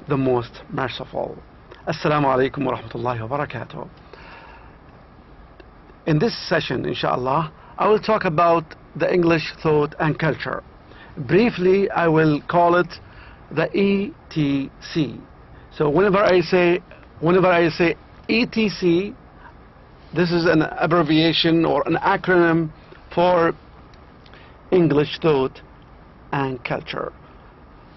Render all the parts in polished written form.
the most merciful. Assalamu alaikum wa rahmatullahi wa barakatuh. In this session, inshallah, I will talk about the English thought and culture. Briefly, I will call it the ETC. So whenever I say ETC, this is an abbreviation or an acronym for English thought and culture.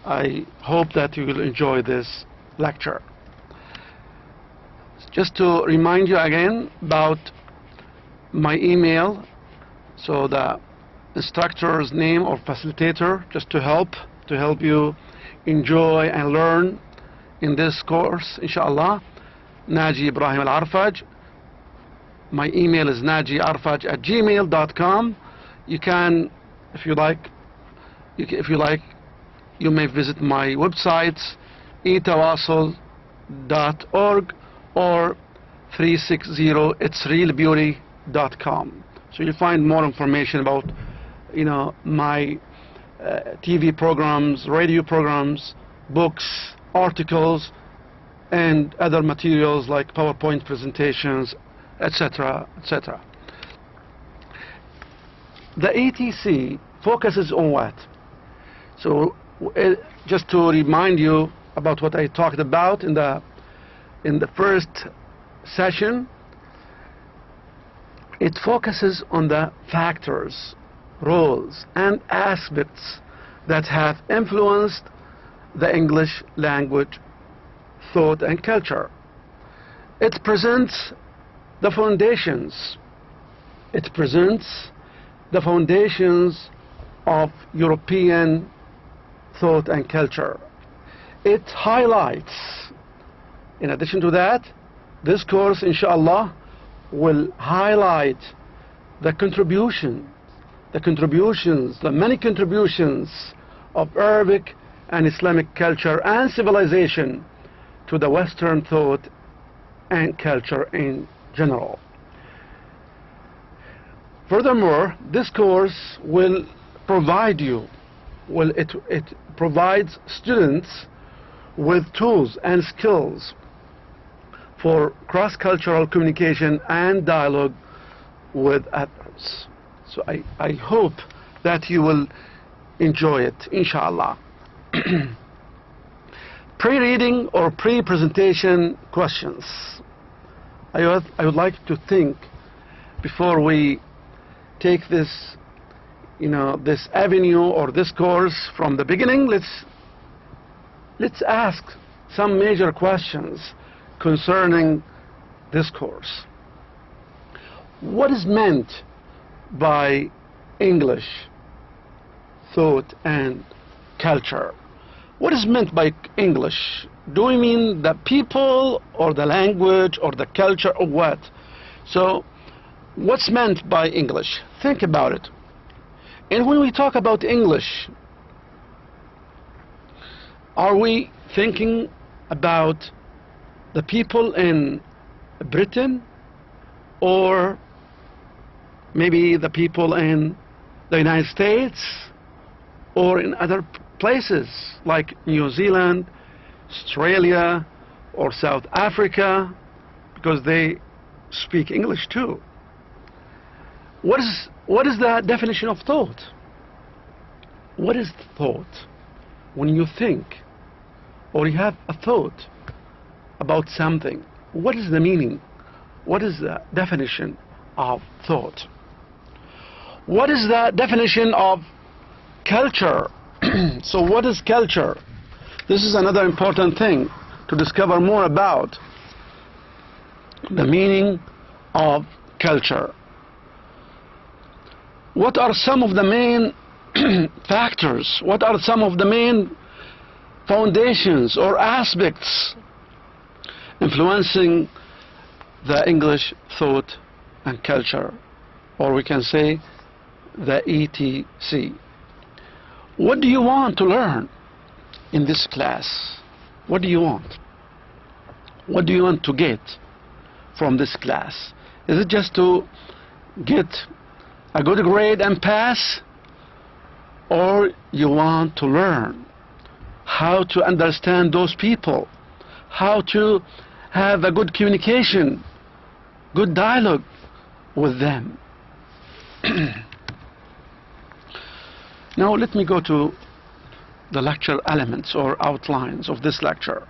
I hope that you will enjoy this lecture. Just to remind you again about my email, so the instructor's name or facilitator, just to help you enjoy and learn in this course, inshallah. Naji Ibrahim Al-Arfaj. My email is najiarfaj@gmail.com. You can, if you like, you may visit my websites, etawasul.org or 360itsrealbeauty.com. So you'll find more information about, my TV programs, radio programs, books, articles, and other materials like PowerPoint presentations, etc., etc. The ETC focuses on what? So just to remind you about what I talked about in the first session, it focuses on the factors, roles, and aspects that have influenced the English language, thought, and culture. It presents the foundations. It presents the foundations of European thought and culture. It highlights, in addition to that, this course, inshallah, will highlight the many contributions of Arabic and Islamic culture and civilization to the Western thought and culture in general. Furthermore, this course will provide it provides students with tools and skills for cross-cultural communication and dialogue with others. So I hope that you will enjoy it, inshallah. Pre-reading or pre-presentation questions. I would like to think, before we take this, this avenue or this course from the beginning, let's ask some major questions concerning this course. What is meant by English thought and culture? What is meant by English? Do we mean the people or the language or the culture or what? So what's meant by English? Think about it. And when we talk about English, are we thinking about the people in Britain, or maybe the people in the United States, or in other places like New Zealand, Australia, or South Africa, because they speak English too? What is the definition of thought? What is thought? When you think or you have a thought about something, what is the meaning? What is the definition of thought? What is the definition of culture? So what is culture? This is another important thing to discover more about the meaning of culture. What are some of the main factors? What are some of the main foundations or aspects influencing the English thought and culture, or we can say the ETC? What do you want to learn in this class? What do you want? What do you want to get from this class? Is it just to get a good grade and pass, or you want to learn how to understand those people, how to have a good communication, good dialogue with them. Now let me go to the lecture elements or outlines of this lecture.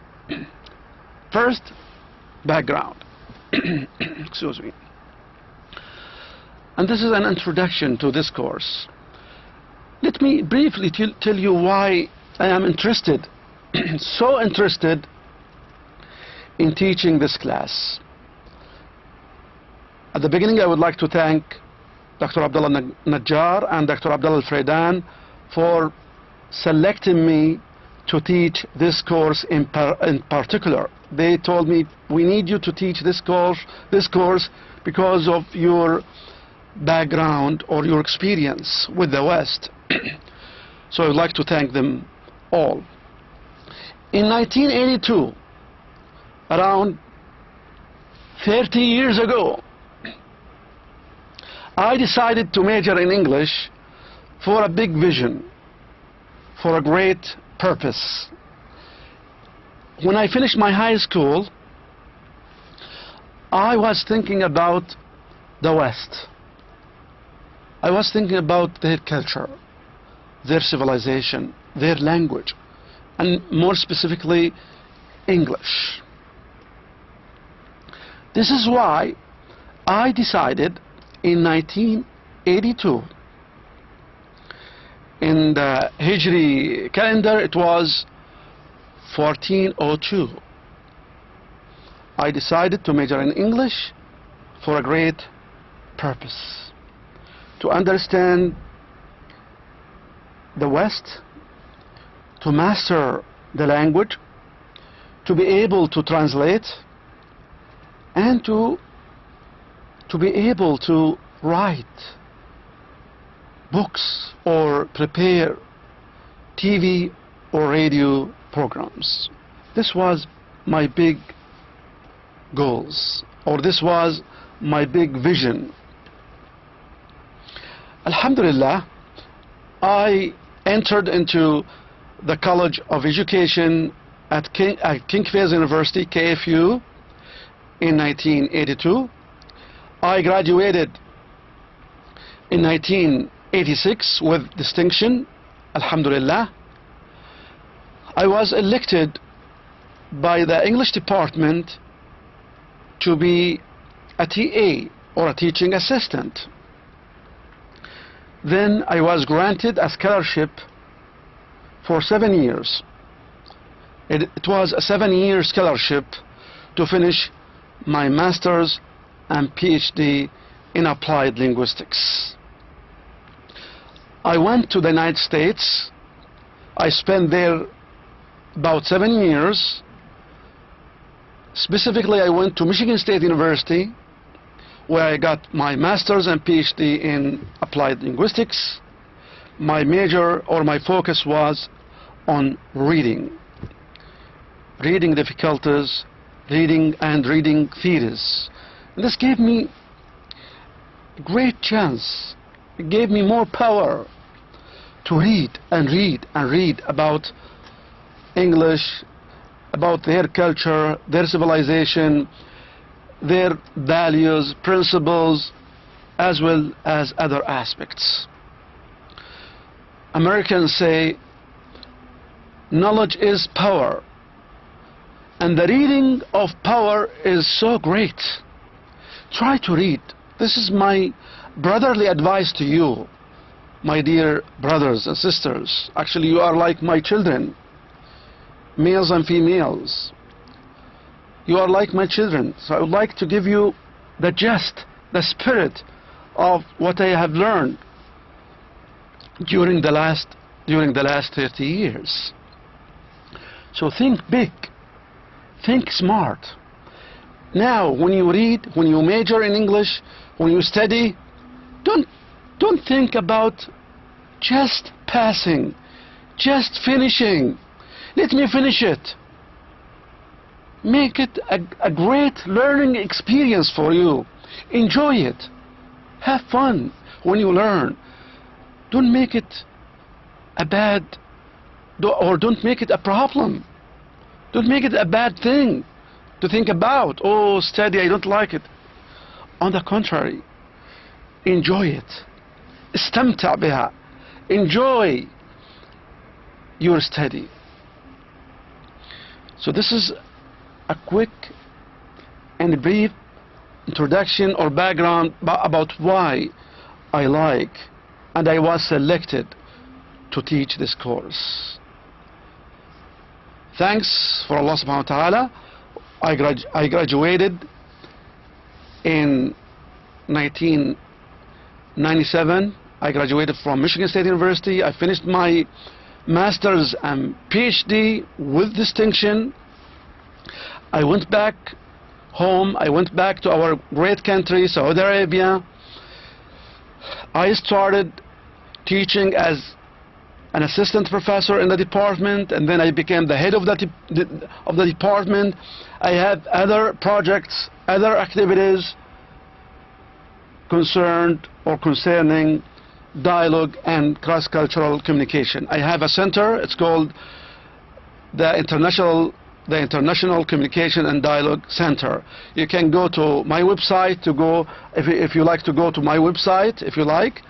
First, background. Excuse me. And this is an introduction to this course. Let me briefly tell you why I am interested, so interested in teaching this class. At the beginning, I would like to thank Dr. Abdullah Najjar and Dr. Abdullah Al-Fraidan for selecting me to teach this course in particular. They told me, we need you to teach this course because of your background or your experience with the West. So I would like to thank them all. In 1982, around 30 years ago, I decided to major in English for a big vision, for a great purpose. When I finished my high school, I was thinking about the West. I was thinking about their culture, their civilization, their language, and more specifically, English. This is why I decided in 1982, in the Hijri calendar, it was 1402. I decided to major in English for a great purpose: to understand the West, to master the language, to be able to translate, and to be able to write books or prepare TV or radio programs. This was my big goals, or this was my big vision. Alhamdulillah, I entered into the College of Education at King Fahd University, KFU, in 1982. I graduated in 1986 with distinction, Alhamdulillah. I was elected by the English department to be a TA, or a teaching assistant. Then I was granted a scholarship for 7 years. It was a 7-year scholarship to finish my master's and PhD in applied linguistics. I went to the United States. I spent there about 7 years. Specifically, I went to Michigan State University, where I got my master's and PhD in applied linguistics. My major, or my focus, was on reading difficulties, reading and reading theories. And this gave me a great chance. It gave me more power to read and read and read about English, about their culture, their civilization, their values, principles, as well as other aspects. Americans say knowledge is power, and the reading of power is so great. Try to read. This is my brotherly advice to you, my dear brothers and sisters. Actually, you are like my children, males and females. You are like my children. So I would like to give you the gist, the spirit of what I have learned during the last 30 years. So think big, think smart. Now, when you read, when you major in English, when you study, don't think about just passing, just finishing. Let me finish it. Make it a great learning experience for you. Enjoy it. Have fun when you learn. Don't make it a bad or don't make it a problem. Don't make it a bad thing to think about. Oh, study, I don't like it. On the contrary, enjoy it. استمتع بها. Enjoy your study. So this is a quick and brief introduction or background about why I like and I was selected to teach this course. Thanks for Allah subhanahu wa ta'ala. I graduated in 1997. I graduated from Michigan State University. I finished my master's and PhD with distinction. I went back home. I went back to our great country, Saudi Arabia. I started teaching as an assistant professor in the department, and then I became the head of the department. I had other projects, other activities concerned or concerning dialogue and cross-cultural communication. I have a center. It's called the International Communication and Dialogue Center. You can go to my website to go, if you like to go to my website, if you like,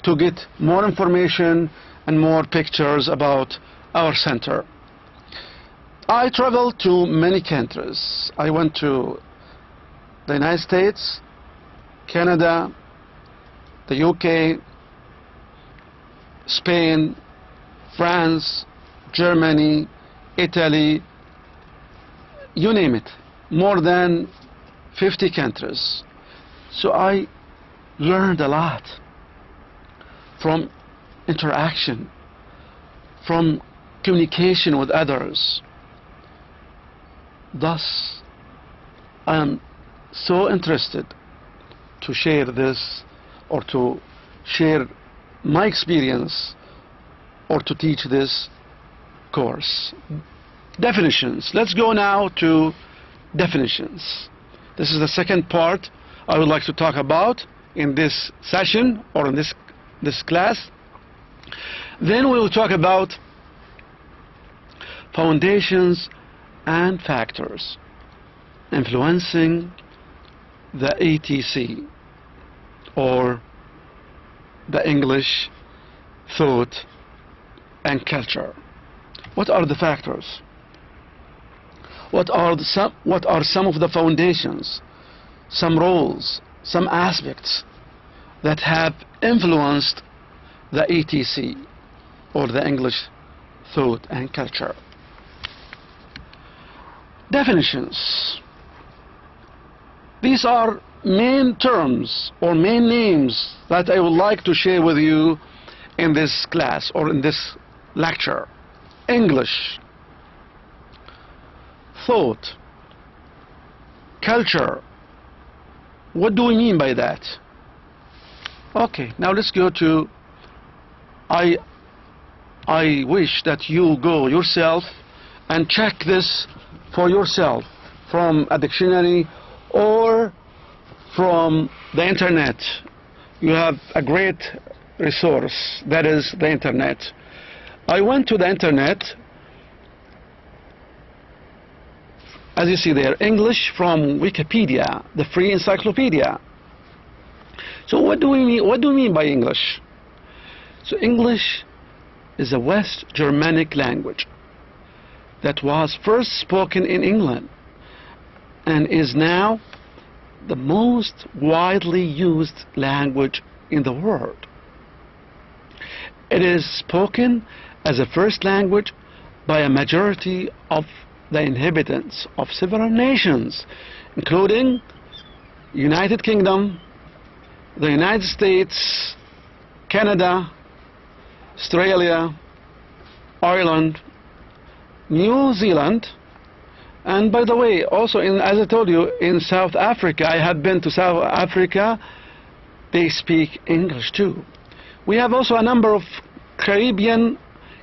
to get more information and more pictures about our center. I traveled to many countries. I went to the United States, Canada, the UK, Spain, France, Germany, Italy, you name it, more than 50 countries. So I learned a lot from interaction, from communication with others. Thus, I am so interested to share this, or to share my experience, or to teach this course. Definitions. Let's go now to definitions. This is the second part I would like to talk about in this session or in this class. Then we will talk about foundations and factors influencing the ETC, or the English thought and culture. What are the factors? What are some of the foundations, some roles, some aspects that have influenced the ETC, or the English thought and culture? Definitions. These are main terms or main names that I would like to share with you in this class or in this lecture. English, thought, culture. What do we mean by that? Okay, now let's go to, I wish that you go yourself and check this for yourself from a dictionary or from the internet. You have a great resource, that is the internet. I went to the internet, as you see there, English from Wikipedia, the free encyclopedia. So what do we mean by English? So English is a West Germanic language that was first spoken in England and is now the most widely used language in the world. It is spoken as a first language by a majority of the inhabitants of several nations, including United Kingdom, the United States, Canada, Australia, Ireland, New Zealand, and by the way, also as I told you, in South Africa. I have been to South Africa. They speak English too. We have also a number of Caribbean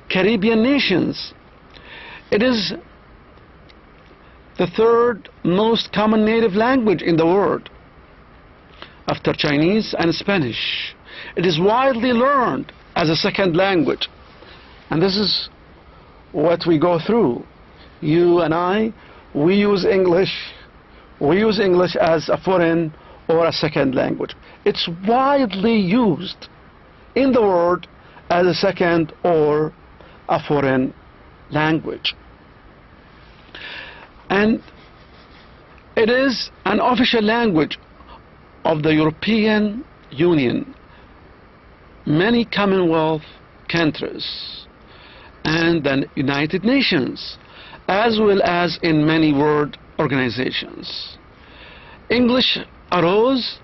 nations. It is the third most common native language in the world, after Chinese and Spanish. It is widely learned as a second language, and this is what we go through. You and I, we use English as a foreign or a second language. It's widely used in the world as a second or a foreign language. And it is an official language of the European Union, many Commonwealth countries, and the United Nations, as well as in many world organizations. English arose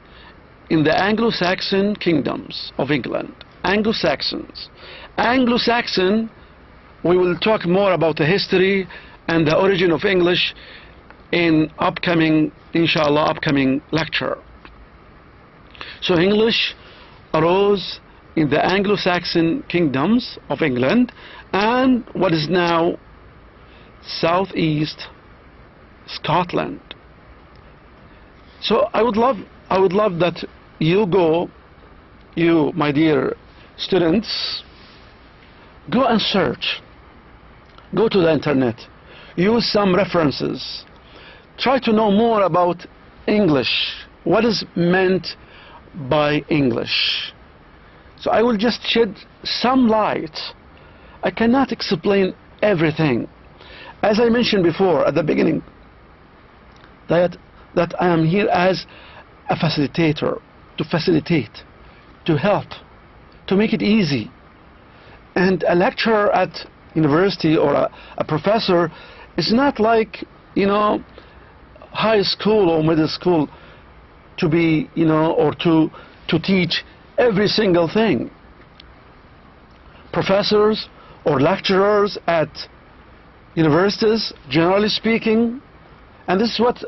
in the Anglo-Saxon kingdoms of England. Anglo-Saxons. Anglo-Saxon, we will talk more about the history and the origin of English in upcoming, inshallah, upcoming lecture. So English arose in the Anglo-Saxon kingdoms of England and what is now southeast Scotland. So I would love that you, my dear students, go and search. Go to the internet. Use some references. Try to know more about English. What is meant by English? So I will just shed some light. I cannot explain everything. As I mentioned before at the beginning, that I am here as a facilitator, to facilitate, to help, to make it easy. And a lecturer at university or a professor is not like, high school or middle school to be, or to teach every single thing. Professors or lecturers at universities, generally speaking, and this is what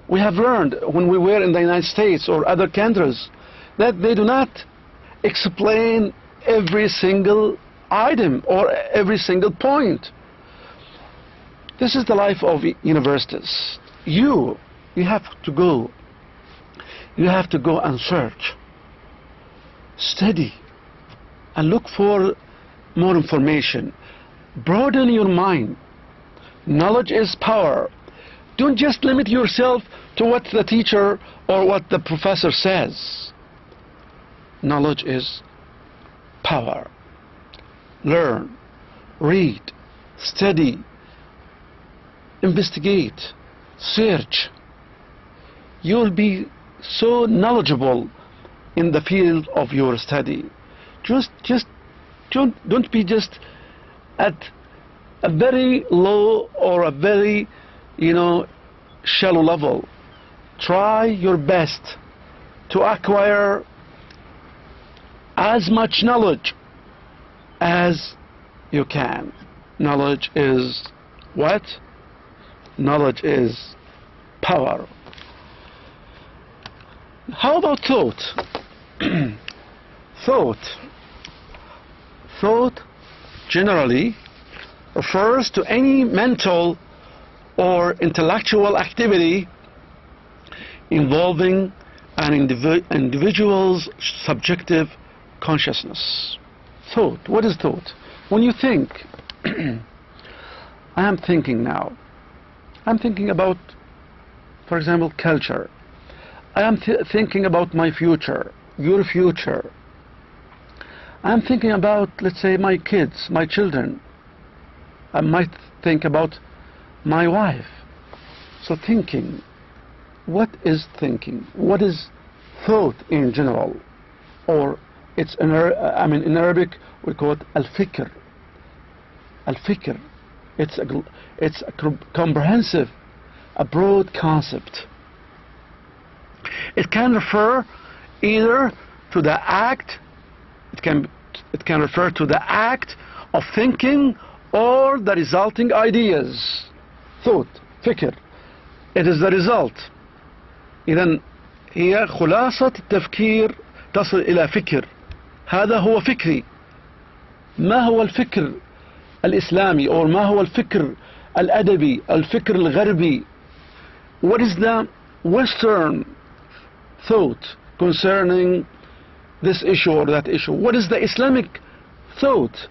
we have learned when we were in the United States or other countries, that they do not explain every single item or every single point. This is the life of universities. You have to go. You have to go and search, study, and look for more information. Broaden your mind. Knowledge is power. Don't just limit yourself to what the teacher or what the professor says. Knowledge is power. Learn, read, study, investigate, search. You'll be so knowledgeable in the field of your study. Just don't be just at a very low or a very shallow level. Try your best to acquire as much knowledge as you can. Knowledge is what? Knowledge is power. How about thought? Thought generally refers to any mental or intellectual activity involving an individual's subjective consciousness. Thought. What is thought? When you think, I am thinking now. I'm thinking about, for example, culture. I am thinking about my future, your future. I'm thinking about, let's say, my kids, my children. I might think about my wife. So thinking. What is thinking? What is thought in general? Or it's in Arabic we call it al-fikr. Al-fikr. It's a comprehensive, a broad concept. It can refer either to the act. It can refer to the act of thinking or the resulting ideas. Thought, fikr. It is the result. إذن هي خلاصة التفكير تصل إلى فكر. هذا هو فكري. ما هو الفكر الإسلامي أو ما هو الفكر الأدبي الفكر الغربي? What is the Western thought concerning this issue or that issue? What is the Islamic thought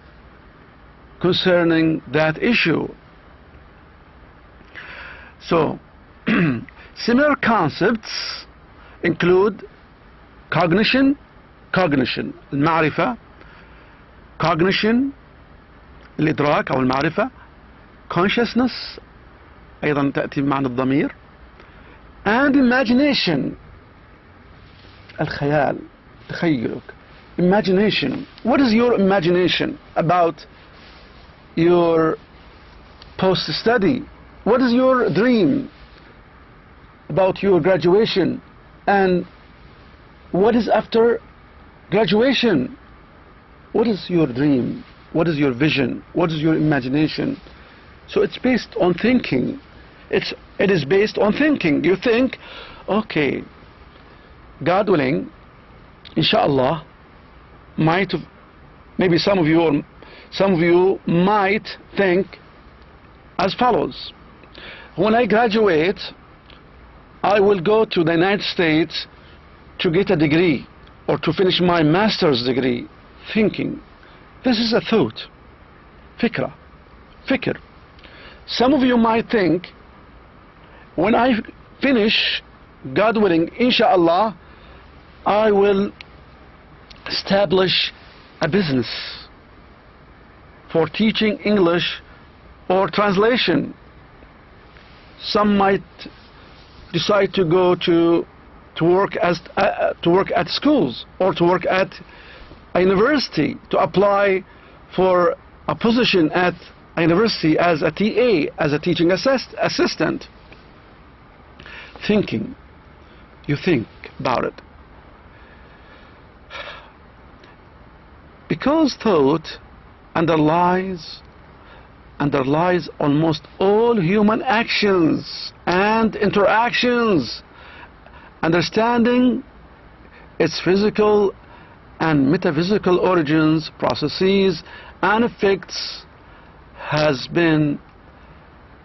concerning that issue. So similar concepts include cognition, المعرفة, cognition الإدراك أو المعرفة, consciousness أيضا تأتي بمعنى الضمير, and imagination الخيال, تخيلك. Imagination. What is your imagination about your post-study? What is your dream about your graduation? And what is after graduation? What is your dream? What is your vision? What is your imagination? So it's based on thinking. It is based on thinking. You think, okay, God willing, inshallah, maybe some of you might think as follows: when I graduate, I will go to the United States to get a degree or to finish my master's degree. Thinking. This is a thought. Fikr. Some of you might think, when I finish, God willing, inshallah, I will establish a business for teaching English or translation. Some might decide to go to work at schools or to work at a university, to apply for a position at a university as a TA, as a teaching assistant. Thinking. You think about it. Because thought underlies almost all human actions and interactions. Understanding its physical and metaphysical origins, processes, and effects has been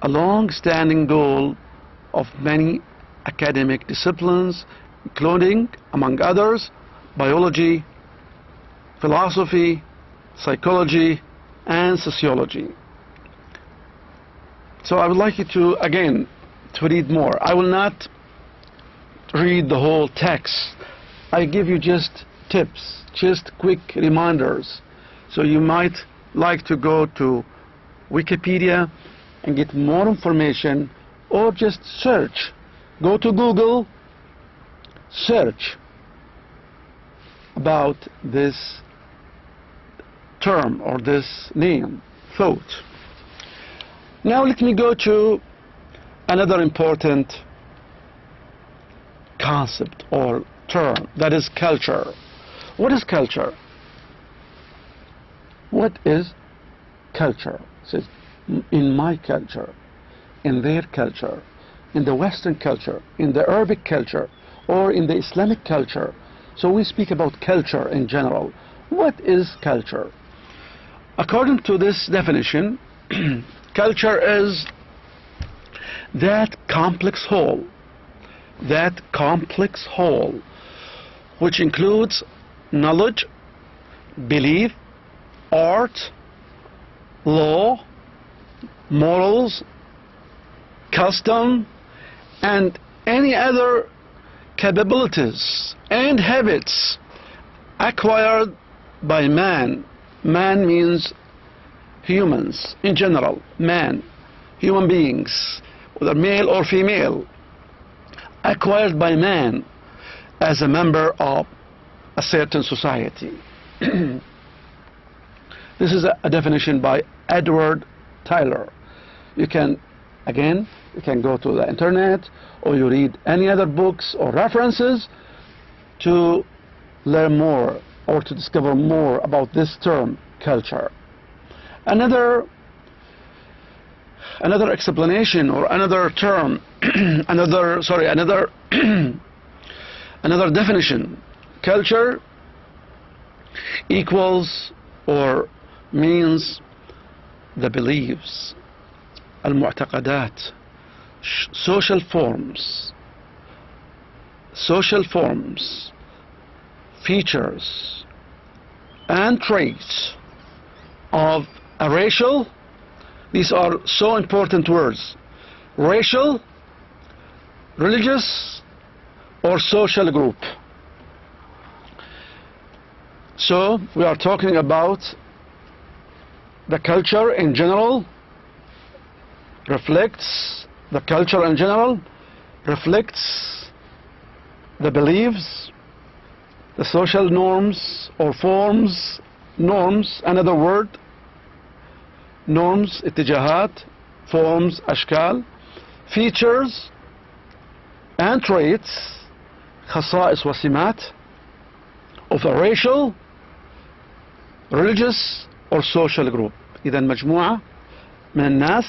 a long-standing goal of many academic disciplines, including, among others, biology, philosophy, psychology, and sociology. So I would like you to, again, to read more. I will not read the whole text. I give you just tips, just quick reminders. So you might like to go to Wikipedia and get more information, or just search. Go to Google, search about this term or this name, thought. Now let me go to another important concept or term, that is culture. What is culture? What is culture? It says, in my culture, in their culture, in the Western culture, in the Arabic culture, or in the Islamic culture. So we speak about culture in general. What is culture? According to this definition, culture is that complex whole, which includes knowledge, belief, art, law, morals, custom, and any other capabilities and habits acquired by man. Man means humans in general, human beings, whether male or female, acquired by man as a member of a certain society. This is a definition by Edward Tyler. You can go to the internet, or you read any other books or references to learn more or to discover more about this term, culture. Another explanation or another term, another definition. Culture equals or means the beliefs, المعتقدات, social forms, features, and traits of a racial, these are so important words, racial, religious, or social group. So we are talking about the culture in general reflects the culture in general reflects the beliefs, the social norms or forms, norms, another word, norms, اتجاهات, forms, أشكال, features and traits, خصائص وسمات of a racial, religious or social group. إذا مجموعة من الناس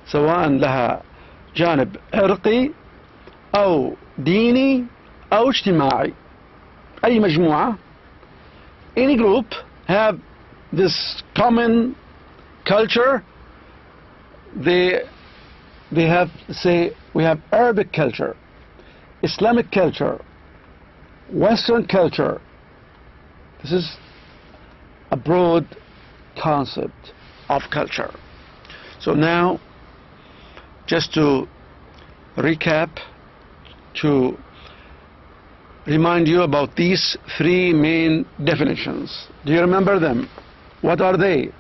سواء لها جانب عرقي أو ديني أو اجتماعي. أي مجموعة, any group have this common culture. They have, say, we have Arabic culture, Islamic culture, Western culture. This is a broad concept of culture. So now, just to recap, to remind you about these three main definitions. Do you remember them? What are they?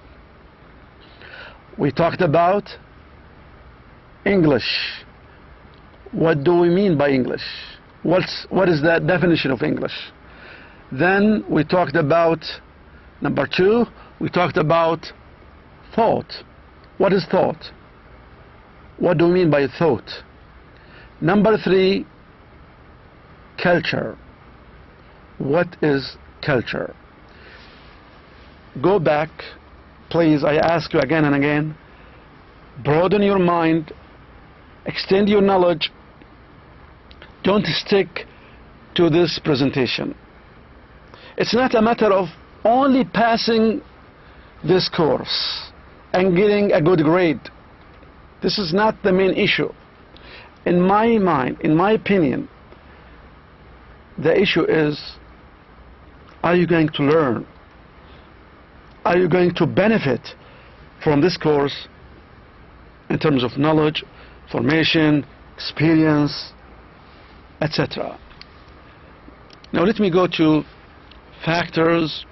We talked about English. What do we mean by English? What is the definition of English? Then we talked about, number two, we talked about thought. What is thought? What do we mean by thought? Number three, culture. What is culture? Go back, please, I ask you again and again, broaden your mind, extend your knowledge. Don't stick to this presentation. It's not a matter of only passing this course and getting a good grade. This is not the main issue. In my mind, in my opinion, the issue is, are you going to learn? Are you going to benefit from this course in terms of knowledge, formation, experience, etc.? Now let me go to factors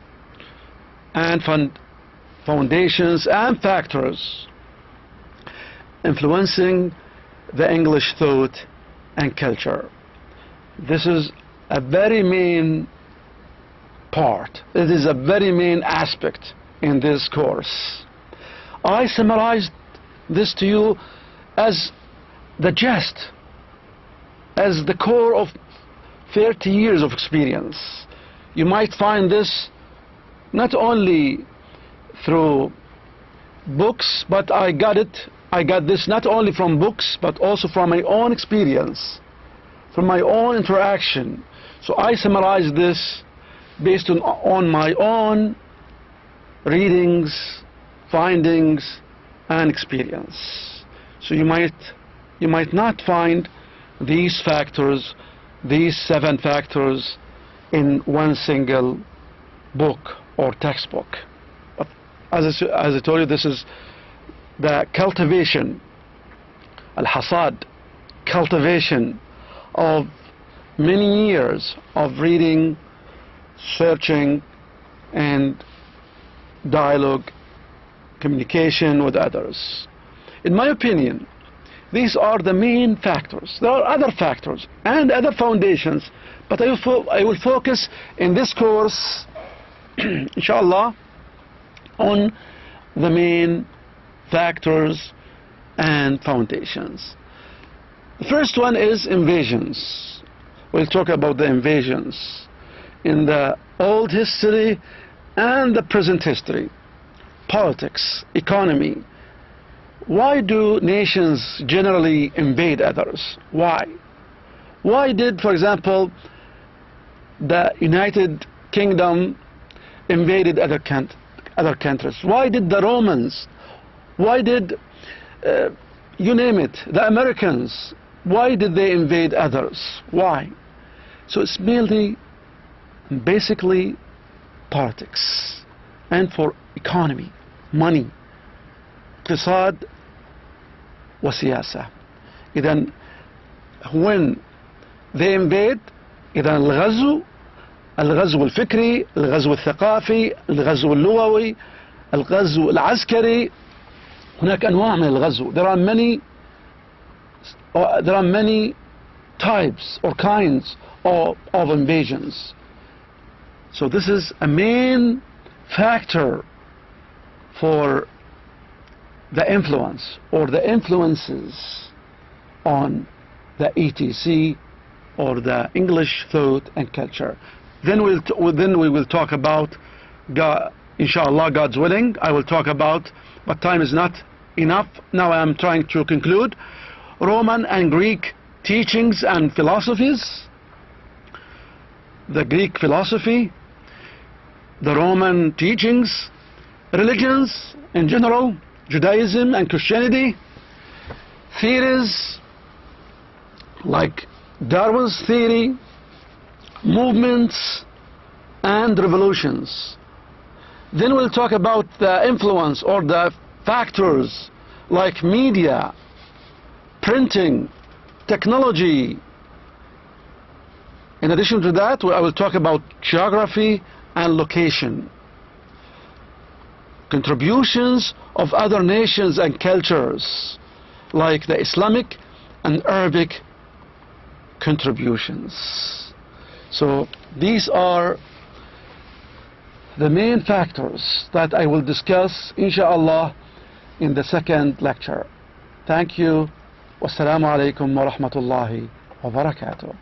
and foundations and factors influencing the English thought and culture. This is a very main part. It is a very main aspect in this course. I summarized this to you as the gist, as the core of 30 years of experience. You might find this not only through books, but I got this not only from books, but also from my own experience, from my own interaction. So I summarize this based on my own readings, findings, and experience. So you might not find these factors, these 7 factors, in one single book or textbook. But as I told you, this is the cultivation, al-hasad, cultivation of many years of reading, searching, and dialogue, communication with others. In my opinion, these are the main factors. There are other factors and other foundations, but I will focus in this course, inshallah, on the main factors and foundations. The first one is invasions. We'll talk about the invasions in the old history and the present history. Politics, economy. Why do nations generally invade others? Why? Why did, for example, the United Kingdom invaded other countries? Why did the Romans? Why did, you name it, the Americans? Why did they invade others? Why? So it's mainly, basically, politics, and for economy, money, اقتصاد وسياسة. إذا when they invade، إذا الغزو الفكري، الغزو الثقافي، الغزو اللغوي، الغزو العسكري. هناك أنواع من الغزو. There are many types or kinds of invasions. So this is a main factor for the influence or the influences on the ETC or the English thought and culture. Then we will talk about, inshallah, God's willing, I will talk about, but time is not enough. Now I am trying to conclude Roman and Greek teachings and philosophies. The Greek philosophy, the Roman teachings, religions in general, Judaism and Christianity, theories like Darwin's theory, movements and revolutions. Then we'll talk about the influence or the factors like media, printing, technology. In addition to that, I will talk about geography and location, contributions of other nations and cultures like the Islamic and Arabic contributions. So these are the main factors that I will discuss, inshallah, in the second lecture. Thank you. Wassalamu alaikum wa rahmatullahi wa barakatuh.